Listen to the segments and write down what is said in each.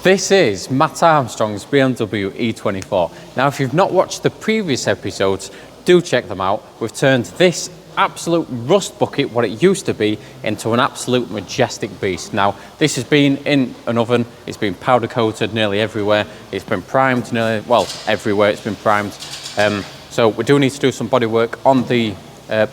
This is Matt Armstrong's BMW E24. Now, if you've not watched the previous episodes, do check them out. We've turned this absolute rust bucket, what it used to be, into an absolute majestic beast. Now, this has been in an oven, it's been powder coated nearly everywhere, it's been primed nearly, well, everywhere it's been primed. So we do need to do some body work on the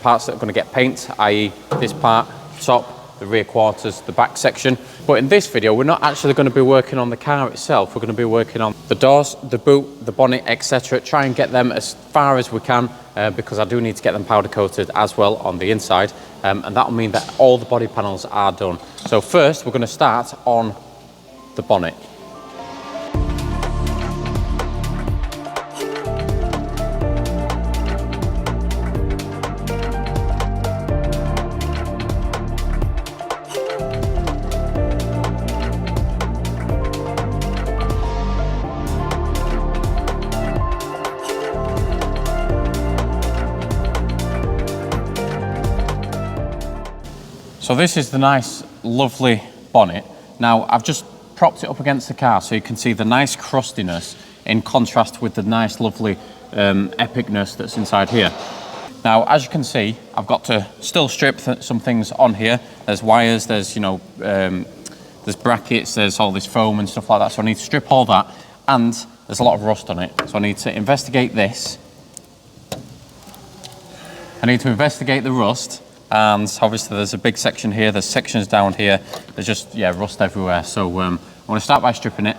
parts that are going to get paint, i.e. this part, top, the rear quarters, the back section. But in this video, we're not actually going to be working on the car itself. We're going to be working on the doors, the boot, the bonnet, etc. Try and get them as far as we can because I do need to get them powder coated as well on the inside. And that'll mean that all the body panels are done. So first, we're going to start on the bonnet. So this is the nice, lovely bonnet. Now, I've just propped it up against the car so you can see the nice crustiness in contrast with the nice, lovely epicness that's inside here. Now, as you can see, I've got to still strip some things on here. There's wires, there's, you know, there's brackets, there's all this foam and stuff like that. So I need to strip all that, and there's a lot of rust on it. So I need to investigate this. I need to investigate the rust. And obviously there's a big section here, there's sections down here, there's just, yeah, rust everywhere. So I'm going to start by stripping it.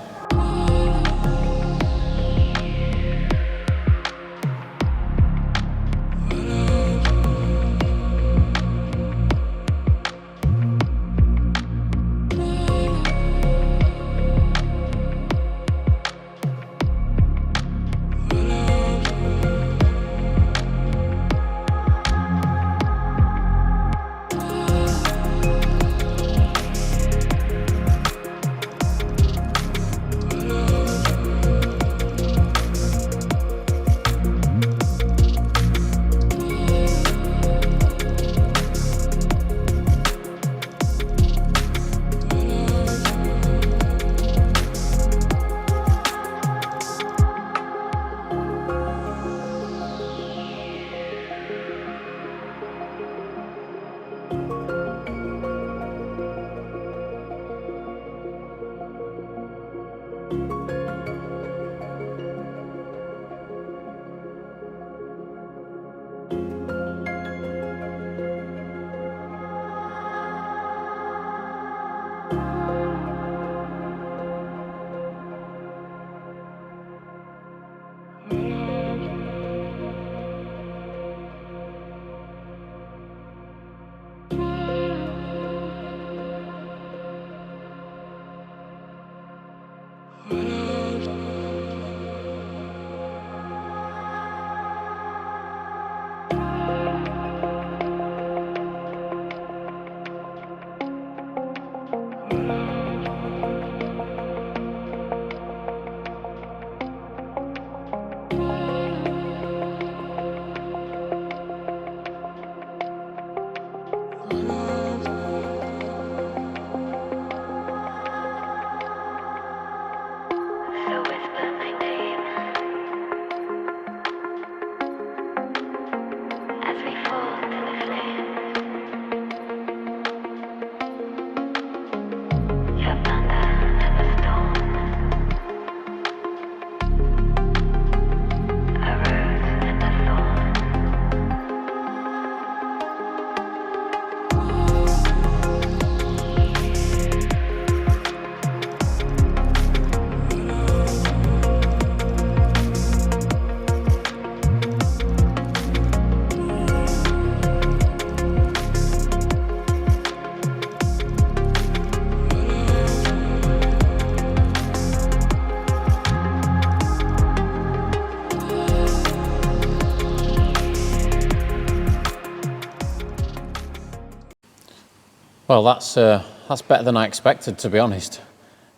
Well, that's better than I expected, to be honest.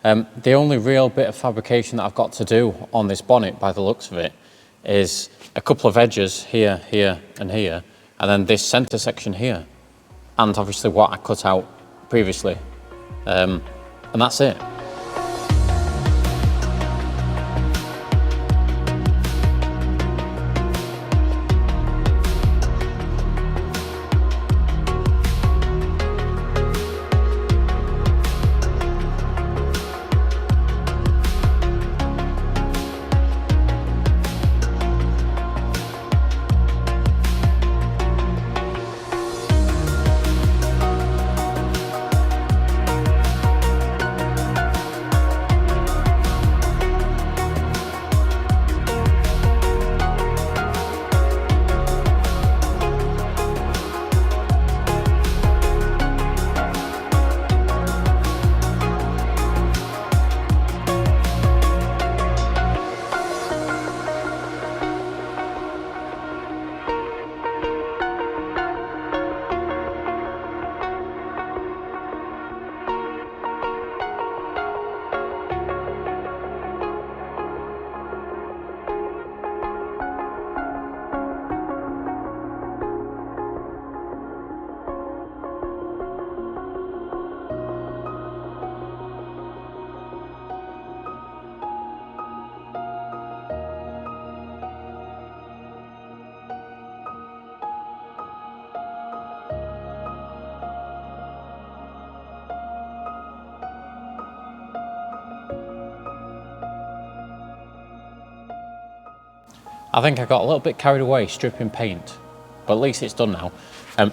The only real bit of fabrication that I've got to do on this bonnet, by the looks of it, is a couple of edges here, here, and here, and then this center section here, and obviously what I cut out previously, and that's it. I think I got a little bit carried away stripping paint, but at least it's done now.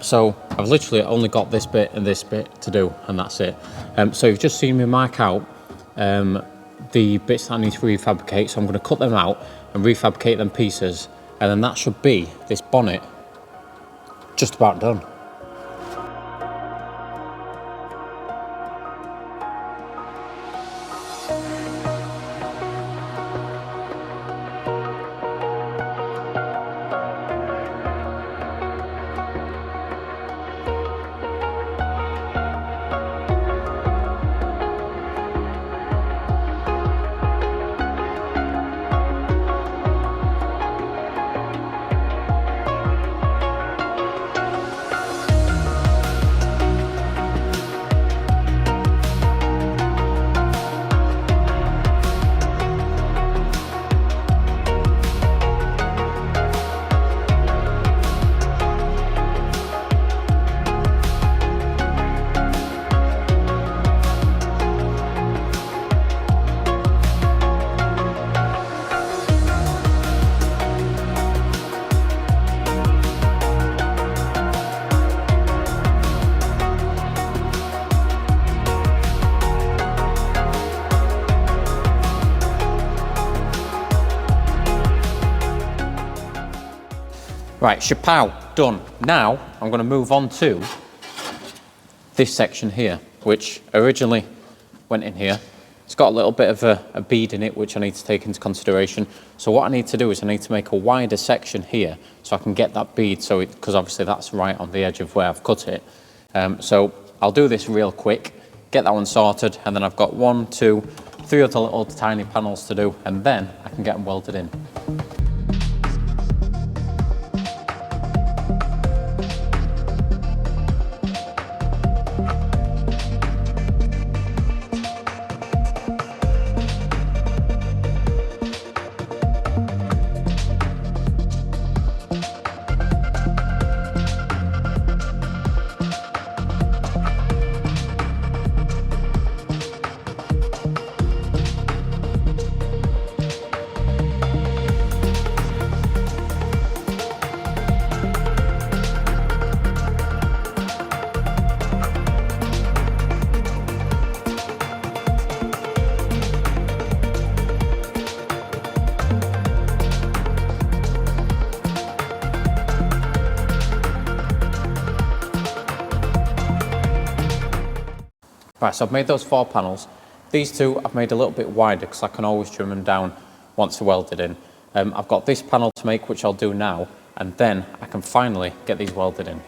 So I've literally only got this bit and this bit to do, and that's it. So you've just seen me mark out the bits that I need to refabricate, so I'm going to cut them out and refabricate them pieces, and then that should be this bonnet just about done. Right, chapow, done. Now I'm going to move on to this section here, which originally went in here. It's got a little bit of a bead in it, which I need to take into consideration. So what I need to do is I need to make a wider section here so I can get that bead, because obviously that's right on the edge of where I've cut it. So I'll do this real quick, get that one sorted, and then I've got 1, 2, 3 other little tiny panels to do, and then I can get them welded in. Right, so I've made those 4 panels. These 2 I've made a little bit wider because I can always trim them down once they're welded in. I've got this panel to make, which I'll do now, and then I can finally get these welded in.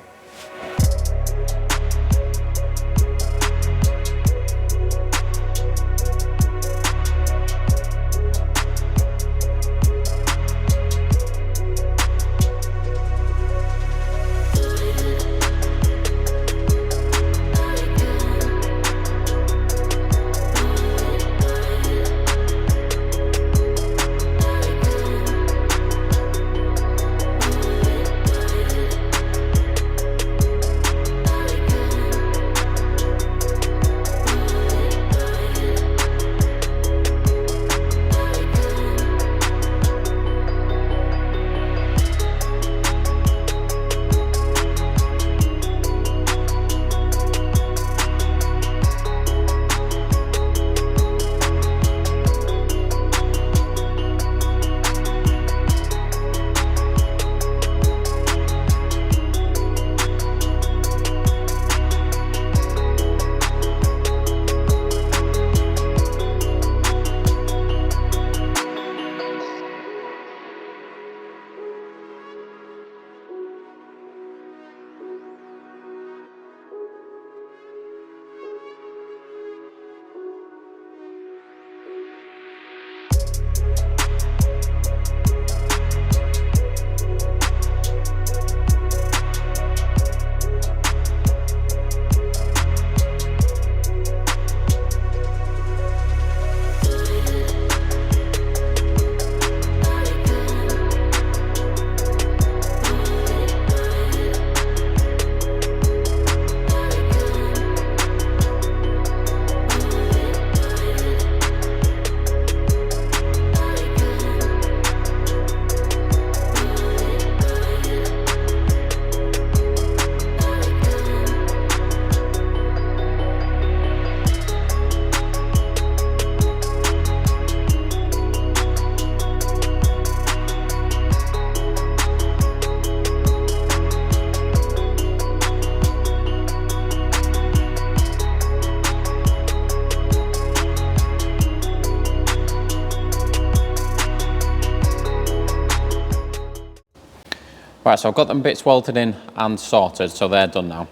Right, so I've got them bits welded in and sorted, so they're done now.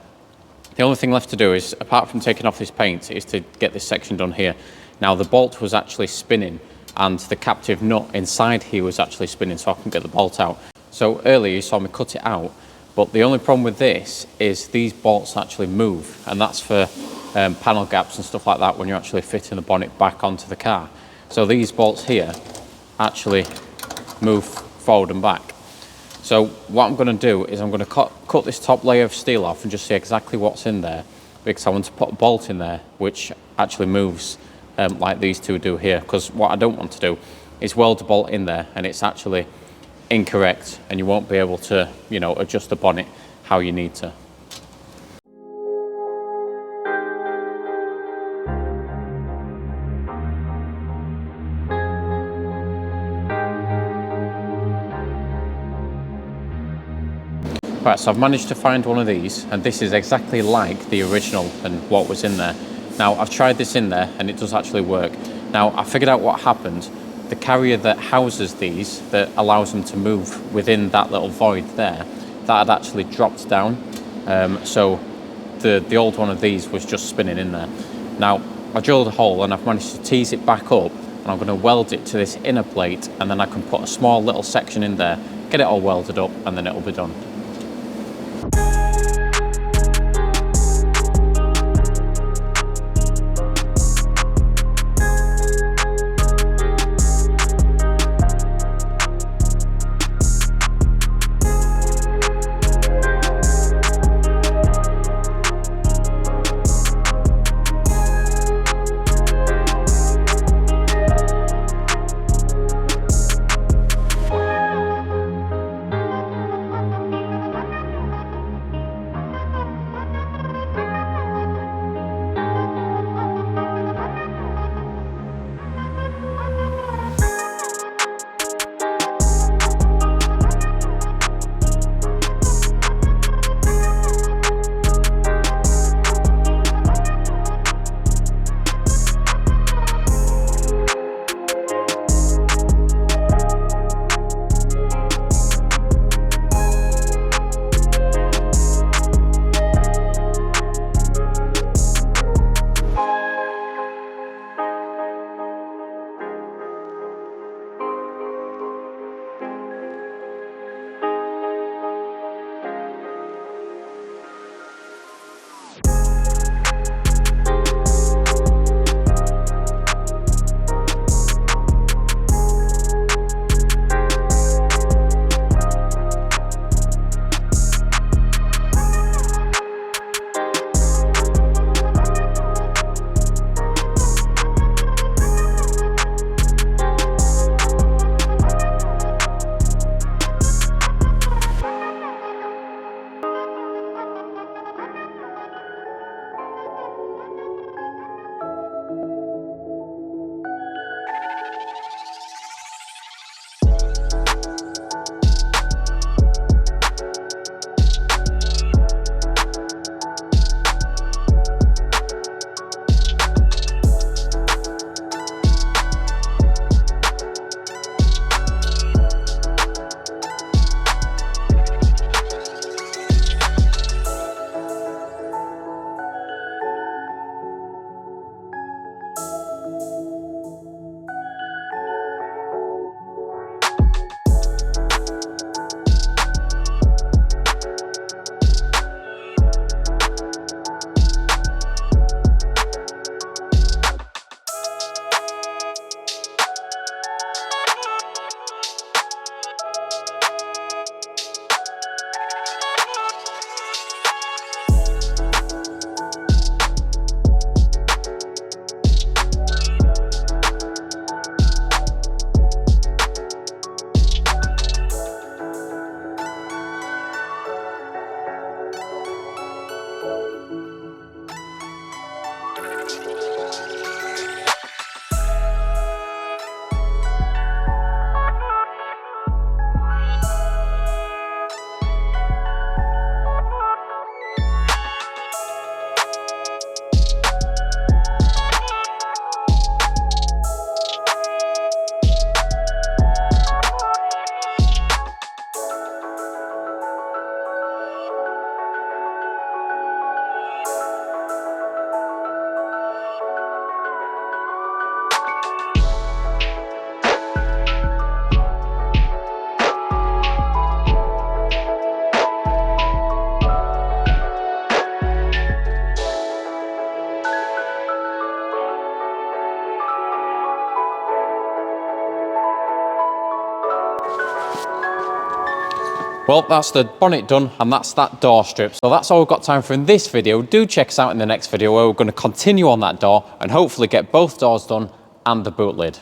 The only thing left to do is, apart from taking off this paint, is to get this section done here. Now the bolt was actually spinning and the captive nut inside here was actually spinning, so I couldn't get the bolt out. So earlier you saw me cut it out, but the only problem with this is these bolts actually move, and that's for panel gaps and stuff like that when you're actually fitting the bonnet back onto the car. So these bolts here actually move forward and back. So what I'm going to do is I'm going to cut this top layer of steel off and just see exactly what's in there, because I want to put a bolt in there which actually moves like these two do here, because what I don't want to do is weld a bolt in there and it's actually incorrect and you won't be able to, you know, adjust the bonnet how you need to. Right, so I've managed to find one of these, and this is exactly like the original and what was in there. Now, I've tried this in there and it does actually work. Now, I figured out what happened. The carrier that houses these, that allows them to move within that little void there, that had actually dropped down. So the old one of these was just spinning in there. Now, I drilled a hole and I've managed to tease it back up, and I'm going to weld it to this inner plate, and then I can put a small little section in there, get it all welded up, and then it'll be done. Well, that's the bonnet done, and that's that door strip. So that's all we've got time for in this video. Do check us out in the next video where we're going to continue on that door and hopefully get both doors done and the boot lid.